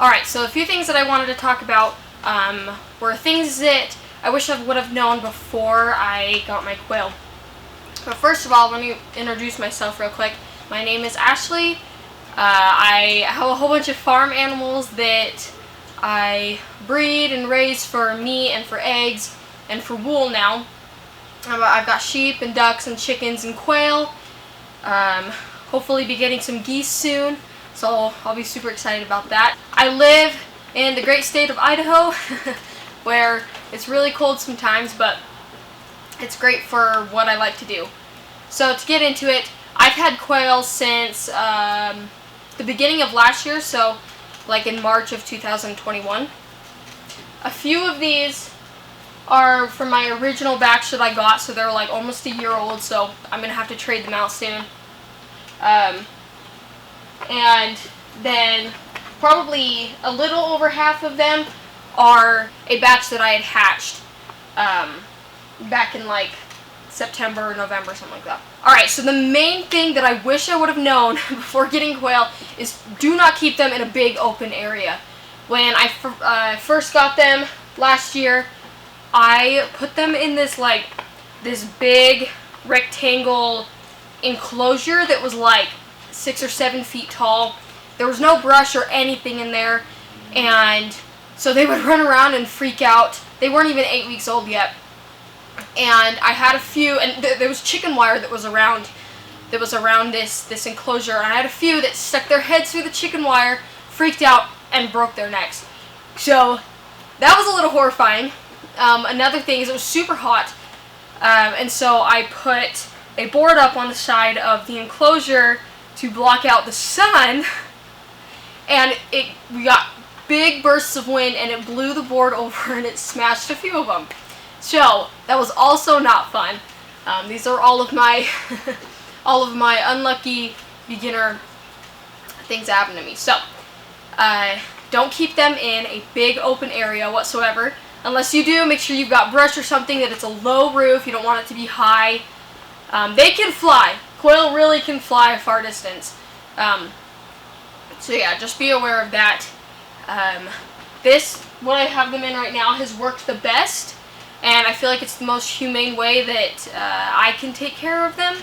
Alright, so a few things that I wanted to talk about were things that I wish I would have known before I got my quail. But first of all, let me introduce myself real quick. My name is Ashley. I have a whole bunch of farm animals that I breed and raise for meat and for eggs and for wool now. I've got sheep and ducks and chickens and quail. Hopefully be getting some geese soon, so I'll be super excited about that. I live in the great state of Idaho where it's really cold sometimes, but it's great for what I like to do. So to get into it, I've had quail since the beginning of last year, so like in March of 2021. A few of these are from my original batch that I got, so they're like almost a year old, so I'm going to have to trade them out soon. And then probably a little over half of them are a batch that I had hatched back in like September or November, something like that. Alright, so the main thing that I wish I would have known before getting quail is do not keep them in a big open area. When I first got them last year, I put them in this big rectangle enclosure that was like 6 or 7 feet tall. There was no brush or anything in there, and so they would run around and freak out. They weren't even 8 weeks old yet. And I had a few, and there was chicken wire that was around this enclosure, and I had a few that stuck their heads through the chicken wire, freaked out, and broke their necks. So that was a little horrifying. Another thing is it was super hot, and so I put a board up on the side of the enclosure to block out the sun, and we got big bursts of wind, and it blew the board over, and it smashed a few of them. So that was also not fun. These are all of my unlucky beginner things that happened to me. So don't keep them in a big open area whatsoever. Unless you do, make sure you've got brush or something, that it's a low roof. You don't want it to be high. They can fly. Quail really can fly a far distance. So yeah, just be aware of that. What I have them in right now, has worked the best. And I feel like it's the most humane way that I can take care of them.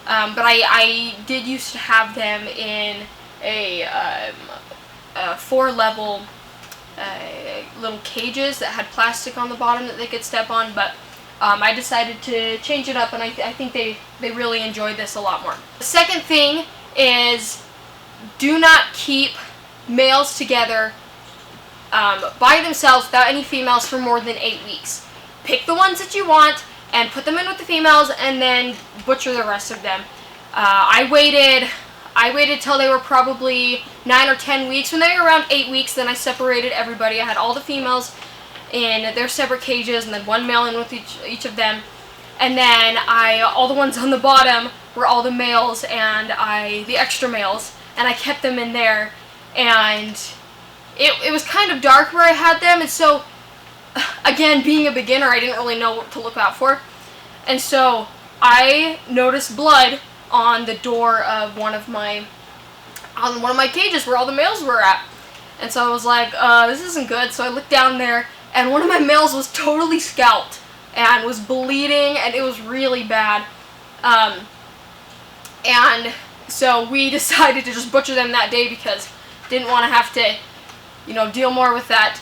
But I did used to have them in a 4-level little cages that had plastic on the bottom that they could step on. But I decided to change it up, and I think they really enjoyed this a lot more. The second thing is do not keep males together by themselves without any females for more than 8 weeks. Pick the ones that you want and put them in with the females, and then butcher the rest of them. I waited till they were probably 9 or 10 weeks. When they were around 8 weeks, then I separated everybody. I had all the females in their separate cages, and then one male in with each of them. And then all the ones on the bottom were all the males and the extra males, and I kept them in there. And it was kind of dark where I had them, and so again, being a beginner, I didn't really know what to look out for. And so I noticed blood on the door of one of my cages where all the males were at. And so I was like, this isn't good. So I looked down there, and one of my males was totally scalped and was bleeding, and it was really bad. And so we decided to just butcher them that day because didn't want to have to, deal more with that.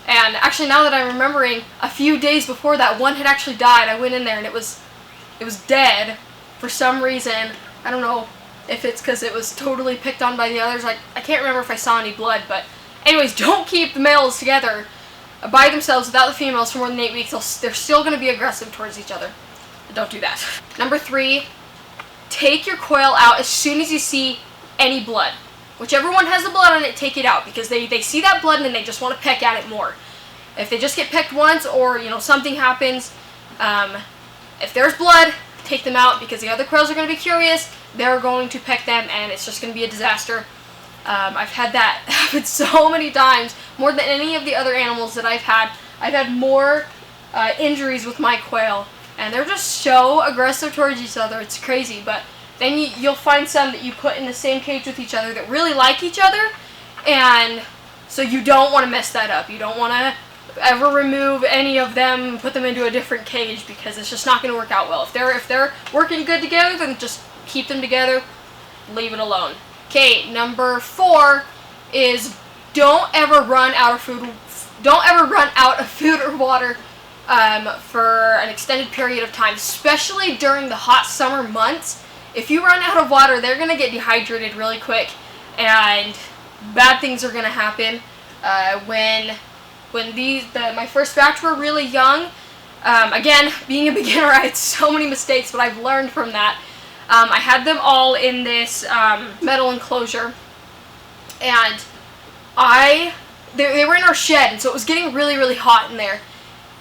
And actually, now that I'm remembering, a few days before that, one had actually died. I went in there, and it was dead for some reason. I don't know if it's because it was totally picked on by the others. I can't remember if I saw any blood, but anyways, don't keep the males together by themselves without the females for more than 8 weeks. They're still going to be aggressive towards each other. Don't do that. Number 3, take your quail out as soon as you see any blood. Whichever one has the blood on it, take it out, because they see that blood and they just want to peck at it more. If they just get pecked once, or something happens, if there's blood, take them out, because the other quails are going to be curious. They're going to peck them, and it's just going to be a disaster. I've had that happen so many times, more than any of the other animals that I've had. I've had more injuries with my quail, and they're just so aggressive towards each other. It's crazy, but then you'll find some that you put in the same cage with each other that really like each other, And so you don't want to mess that up. You don't want to ever remove any of them, put them into a different cage, because it's just not going to work out well. If they're working good together, then just keep them together, leave it alone. Okay, number 4 is don't ever run out of food. Don't ever run out of food or water for an extended period of time, especially during the hot summer months. If you run out of water, they're going to get dehydrated really quick, and bad things are going to happen. When my first batch were really young, again, being a beginner, I had so many mistakes, but I've learned from that. I had them all in this metal enclosure, and they were in our shed, and so it was getting really, really hot in there.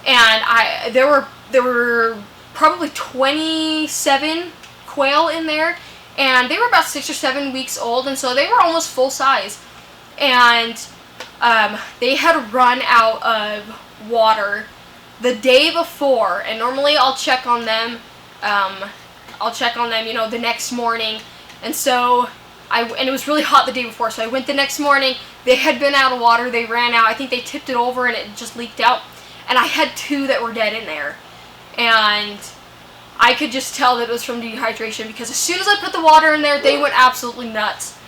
And there were probably 27 quail in there, and they were about 6 or 7 weeks old, and so they were almost full size. And they had run out of water the day before, and normally I'll check on them. You know, the next morning. And so and it was really hot the day before, so I went the next morning. They had been out of water. They ran out. I think they tipped it over and it just leaked out. And I had 2 that were dead in there. And I could just tell that it was from dehydration, because as soon as I put the water in there, they went absolutely nuts.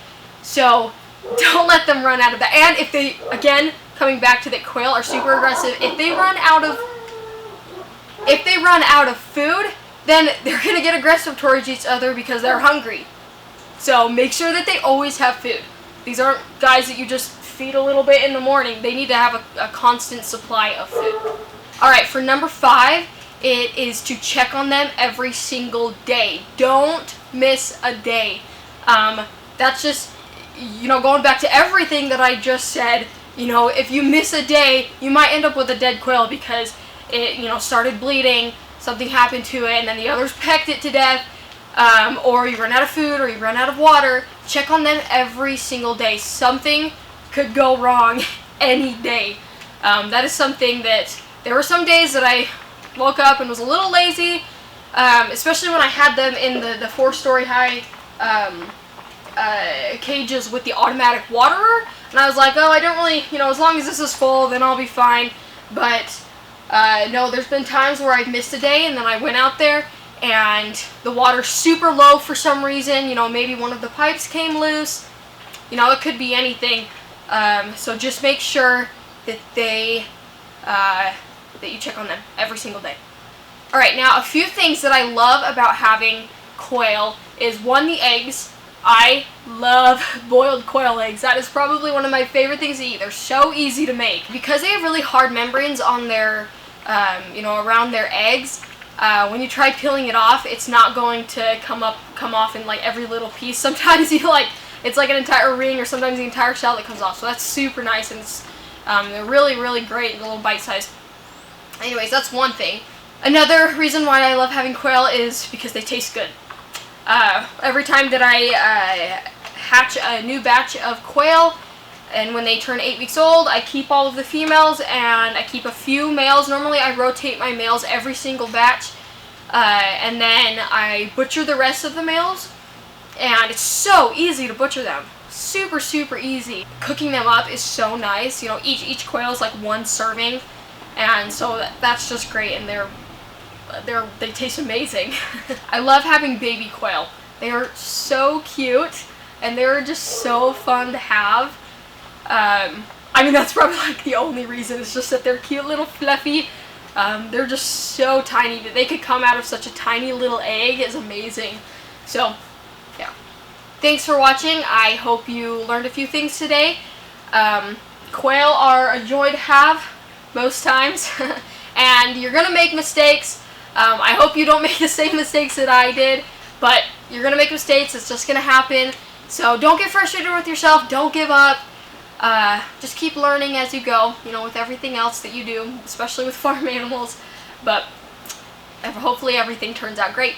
So don't let them run out of that. And if they, again, coming back to that, quail are super aggressive. If they run out of food, then they're going to get aggressive towards each other because they're hungry. So make sure that they always have food. These aren't guys that you just feed a little bit in the morning. They need to have a constant supply of food. Alright, for number 5, it is to check on them every single day. Don't miss a day. That's just, you know, going back to everything that I just said, you know, if you miss a day, you might end up with a dead quail because it, you know, started bleeding, something happened to it, and then the others pecked it to death, or you run out of food, or you run out of water. Check on them every single day. Something could go wrong any day. That is something that, there were some days that I woke up and was a little lazy, especially when I had them in the 4-story high cages with the automatic waterer, and I was like, oh, I don't really, you know, as long as this is full, then I'll be fine. But no, there's been times where I've missed a day, and then I went out there and the water's super low for some reason. You know, maybe one of the pipes came loose. You know, it could be anything. So just make sure that that you check on them every single day. Alright, now a few things that I love about having quail is, 1, the eggs. I love boiled quail eggs. That is probably one of my favorite things to eat. They're so easy to make. Because they have really hard membranes on their, you know, around their eggs, when you try peeling it off, it's not going to come off in like every little piece. Sometimes it's like an entire ring, or sometimes the entire shell that comes off. So that's super nice, and it's, they're really, really great, little bite-sized. Anyways, that's one thing. Another reason why I love having quail is because they taste good. Every time that I hatch a new batch of quail, and when they turn 8 weeks old, I keep all of the females and I keep a few males. Normally I rotate my males every single batch, and then I butcher the rest of the males, and it's so easy to butcher them. Super, super easy. Cooking them up is so nice. You know, each quail is like 1 serving, and so that's just great, and they taste amazing. I love having baby quail. They are so cute, and they're just so fun to have. I mean, that's probably like the only reason. It's just that they're cute, little fluffy. They're just so tiny. That they could come out of such a tiny little egg is amazing. So, yeah. Thanks for watching. I hope you learned a few things today. Quail are a joy to have most times, and you're gonna make mistakes. I hope you don't make the same mistakes that I did, but you're gonna make mistakes. It's just gonna happen. So don't get frustrated with yourself. Don't give up. Just keep learning as you go, you know, with everything else that you do, especially with farm animals. But hopefully everything turns out great.